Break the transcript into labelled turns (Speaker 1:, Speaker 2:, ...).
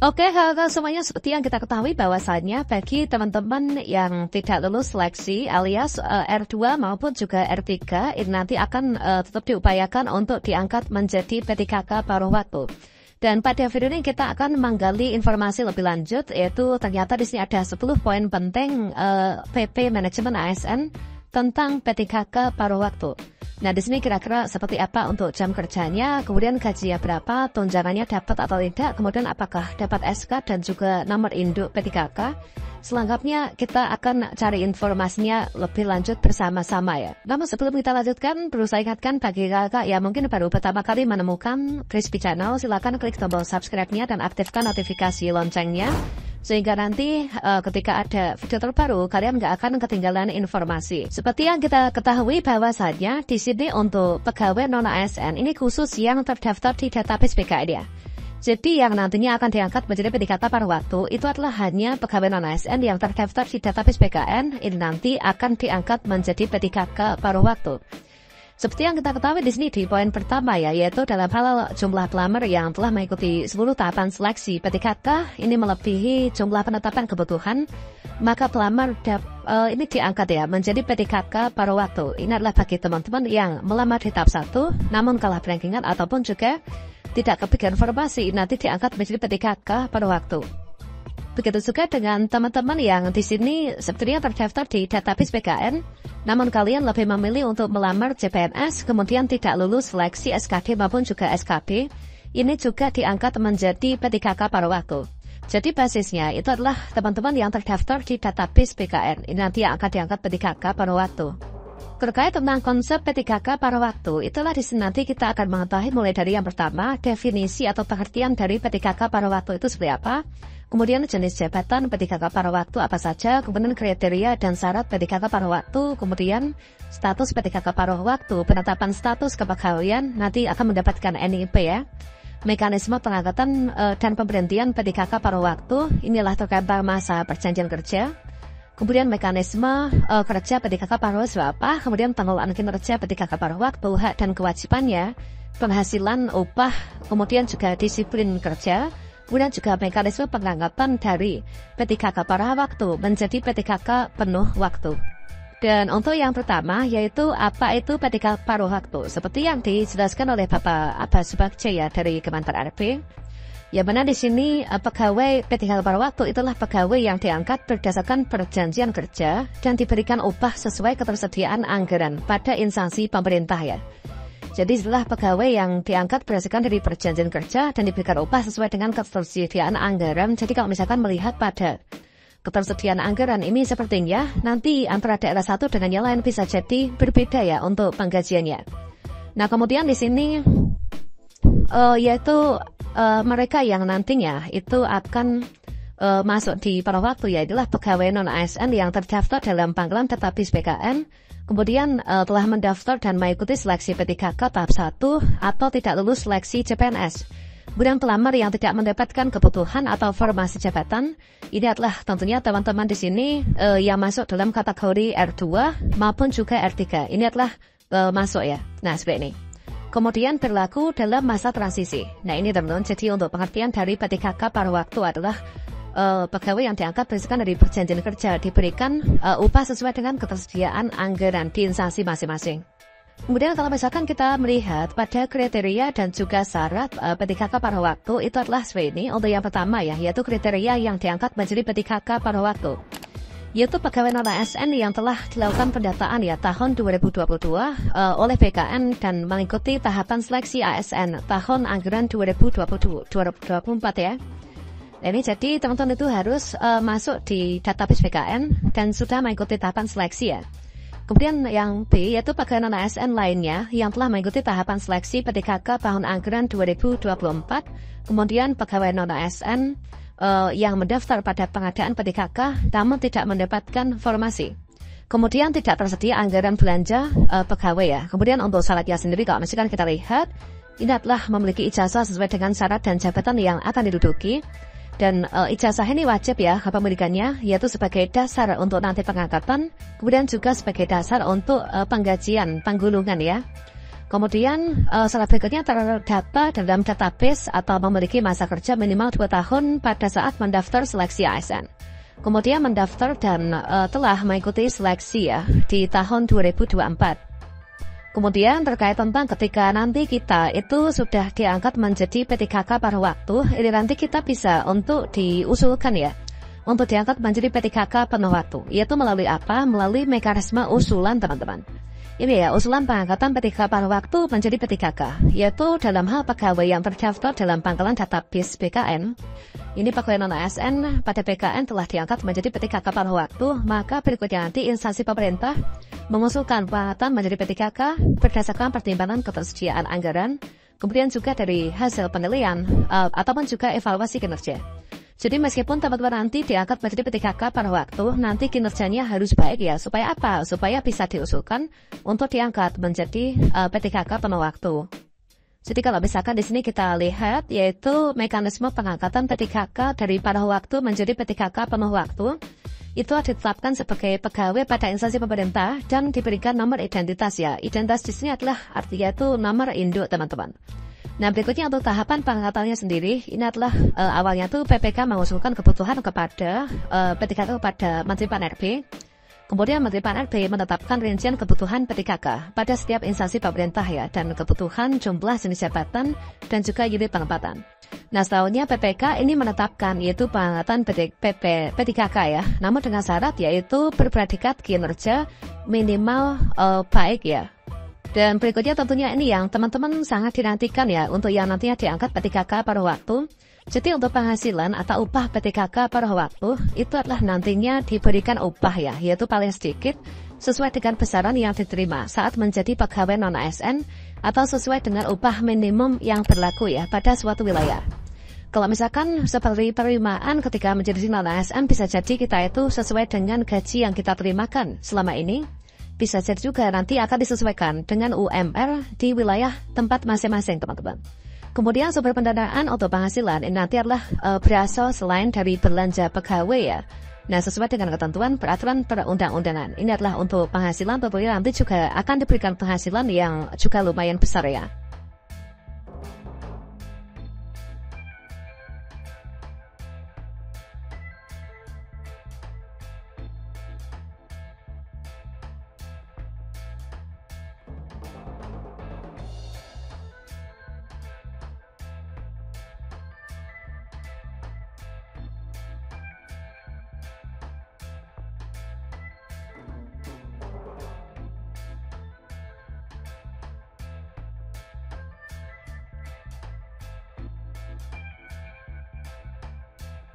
Speaker 1: Oke, halo semuanya, seperti yang kita ketahui bahwasannya bagi teman-teman yang tidak lulus seleksi alias R2 maupun juga R3 ini nanti akan tetap diupayakan untuk diangkat menjadi P3K paruh waktu. Dan pada video ini kita akan menggali informasi lebih lanjut, yaitu ternyata di sini ada 10 poin penting PP Manajemen ASN tentang P3K paruh waktu. Nah, di sini kira-kira seperti apa untuk jam kerjanya, kemudian gajinya berapa, tunjangannya dapat atau tidak, kemudian apakah dapat SK dan juga nomor induk P3K. Selengkapnya kita akan cari informasinya lebih lanjut bersama-sama ya. Namun sebelum kita lanjutkan, perlu saya ingatkan bagi kakak yang mungkin baru pertama kali menemukan Crispy Channel, silakan klik tombol subscribe-nya dan aktifkan notifikasi loncengnya. Sehingga nanti ketika ada video terbaru, kalian nggak akan ketinggalan informasi. Seperti yang kita ketahui bahwasannya di sini untuk pegawai non-ASN ini khusus yang terdaftar di database BKN ya. Jadi yang nantinya akan diangkat menjadi P3K paruh waktu itu adalah hanya pegawai non-ASN yang terdaftar di database BKN, ini nanti akan diangkat menjadi P3K paruh waktu. Seperti yang kita ketahui di sini di poin pertama ya, yaitu dalam hal jumlah pelamar yang telah mengikuti 10 tahapan seleksi P3K ini melebihi jumlah penetapan kebutuhan, maka pelamar ini diangkat ya menjadi P3K paruh waktu. Ini adalah bagi teman-teman yang melamar di tahap 1 namun kalah rankingan ataupun juga tidak kebagian informasi, nanti diangkat menjadi P3K paruh waktu. Begitu juga dengan teman-teman yang di sini sebetulnya terdaftar di database BKN, namun kalian lebih memilih untuk melamar CPNS, kemudian tidak lulus seleksi SKD maupun juga SKB, ini juga diangkat menjadi P3K paruh waktu. Jadi basisnya itu adalah teman-teman yang terdaftar di database BKN, ini nanti yang akan diangkat P3K paruh waktu. Terkait tentang konsep P3K paruh waktu, itulah di sini nanti kita akan mengetahui mulai dari yang pertama, definisi atau pengertian dari P3K paruh waktu itu seperti apa, kemudian jenis jabatan P3K paruh waktu apa saja, kemudian kriteria dan syarat P3K paruh waktu, kemudian status P3K paruh waktu, penetapan status kepegawaian, nanti akan mendapatkan NIP ya. Mekanisme pengangkatan dan pemberhentian P3K paruh waktu, inilah terkait masa perjanjian kerja. Kemudian mekanisme kerja P3K paruh waktu apa, kemudian pengelolaan kinerja P3K paruh waktu, hak dan kewajibannya, penghasilan, upah, kemudian juga disiplin kerja, kemudian juga mekanisme pengangkatan dari P3K paruh waktu menjadi P3K penuh waktu. Dan untuk yang pertama yaitu apa itu P3K paruh waktu, seperti yang dijelaskan oleh Bapak Abbas Subagja ya dari Kementerian RP. Ya benar di sini pegawai P3K paruh waktu itulah pegawai yang diangkat berdasarkan perjanjian kerja dan diberikan upah sesuai ketersediaan anggaran pada instansi pemerintah ya. Jadi setelah pegawai yang diangkat berdasarkan dari perjanjian kerja dan diberikan upah sesuai dengan ketersediaan anggaran. Jadi kalau misalkan melihat pada ketersediaan anggaran ini sepertinya nanti antara daerah satu dengan yang lain bisa jadi berbeda ya untuk penggajiannya. Nah kemudian di sini yaitu mereka yang nantinya itu akan masuk di paruh waktu ya adalah pegawai non-ASN yang terdaftar dalam panggilan database BKN, kemudian telah mendaftar dan mengikuti seleksi P3K tahap 1 atau tidak lulus seleksi CPNS. Kemudian pelamar yang tidak mendapatkan kebutuhan atau formasi jabatan, ini adalah tentunya teman-teman di sini yang masuk dalam kategori R2 maupun juga R3. Ini adalah masuk ya. Nah seperti ini. Kemudian berlaku dalam masa transisi. Nah ini teman-teman, jadi untuk pengertian dari P3K paruh waktu adalah pegawai yang diangkat berdasarkan dari perjanjian kerja diberikan upah sesuai dengan ketersediaan anggaran di instansi masing-masing. Kemudian kalau misalkan kita melihat pada kriteria dan juga syarat P3K paruh waktu itu adalah seperti ini. Untuk yang pertama ya, yaitu kriteria yang diangkat menjadi P3K paruh waktu, yaitu pegawai non-ASN yang telah dilakukan pendataan ya tahun 2022 oleh BKN dan mengikuti tahapan seleksi ASN tahun anggaran 2024 ya. Ini jadi teman-teman itu harus masuk di database BKN dan sudah mengikuti tahapan seleksi ya. Kemudian yang B yaitu pegawai non-ASN lainnya yang telah mengikuti tahapan seleksi P3K tahun anggaran 2024, kemudian pegawai non-ASN yang mendaftar pada pengadaan P3K namun tidak mendapatkan formasi. Kemudian tidak tersedia anggaran belanja pegawai ya. Kemudian untuk syaratnya sendiri kalau misalkan kita lihat, ini adalah memiliki ijazah sesuai dengan syarat dan jabatan yang akan diduduki. Dan ijazah ini wajib ya kepemilikannya, yaitu sebagai dasar untuk nanti pengangkatan, kemudian juga sebagai dasar untuk penggajian, penggulungan ya. Kemudian salah berikutnya terdata dalam database atau memiliki masa kerja minimal 2 tahun pada saat mendaftar seleksi ASN. Kemudian mendaftar dan telah mengikuti seleksi ya di tahun 2024. Kemudian terkait tentang ketika nanti kita itu sudah diangkat menjadi P3K pada waktu, ini nanti kita bisa untuk diusulkan ya, untuk diangkat menjadi P3K penuh waktu. Yaitu melalui apa? Melalui mekanisme usulan teman-teman. Ini ya, usulan pengangkatan P3K pada waktu menjadi P3K, yaitu dalam hal pegawai yang terdaftar dalam pangkalan database BKN. Ini pegawai non-ASN pada BKN telah diangkat menjadi P3K pada waktu, maka berikutnya nanti instansi pemerintah mengusulkan pengangkatan menjadi P3K berdasarkan pertimbangan ketersediaan anggaran, kemudian juga dari hasil penilaian ataupun juga evaluasi kinerja. Jadi meskipun teman-teman nanti diangkat menjadi P3K pada waktu, nanti kinerjanya harus baik ya. Supaya apa? Supaya bisa diusulkan untuk diangkat menjadi P3K penuh waktu. Jadi kalau misalkan di sini kita lihat, yaitu mekanisme pengangkatan P3K dari pada waktu menjadi P3K penuh waktu, itu ditetapkan sebagai pegawai pada instansi pemerintah dan diberikan nomor identitas ya. Identitas di sini adalah artinya itu nomor induk teman-teman. Nah berikutnya untuk tahapan pengangkatannya sendiri, ini adalah awalnya tuh PPK mengusulkan kebutuhan kepada P3K kepada Menteri Pan-RB. Kemudian Menteri Pan-RB menetapkan rincian kebutuhan P3K pada setiap instansi pemerintah ya, dan kebutuhan jumlah jenis jabatan dan juga unit penempatan. Nah setahunnya PPK ini menetapkan yaitu pengangkatan P3K ya, namun dengan syarat yaitu berpredikat kinerja minimal baik ya. Dan berikutnya tentunya ini yang teman-teman sangat dinantikan ya untuk yang nantinya diangkat P3K pada waktu. Jadi untuk penghasilan atau upah P3K pada waktu itu adalah nantinya diberikan upah ya, yaitu paling sedikit sesuai dengan besaran yang diterima saat menjadi pegawai non-ASN atau sesuai dengan upah minimum yang berlaku ya pada suatu wilayah. Kalau misalkan seperti penerimaan ketika menjadi non-ASN bisa jadi kita itu sesuai dengan gaji yang kita terimakan selama ini. Bisa jadi juga nanti akan disesuaikan dengan UMR di wilayah tempat masing-masing teman-teman. Kemudian sumber pendanaan untuk penghasilan ini nanti adalah berasal selain dari belanja pegawai ya. Nah sesuai dengan ketentuan peraturan perundang-undangan. Ini adalah untuk penghasilan tentunya nanti juga akan diberikan penghasilan yang juga lumayan besar ya.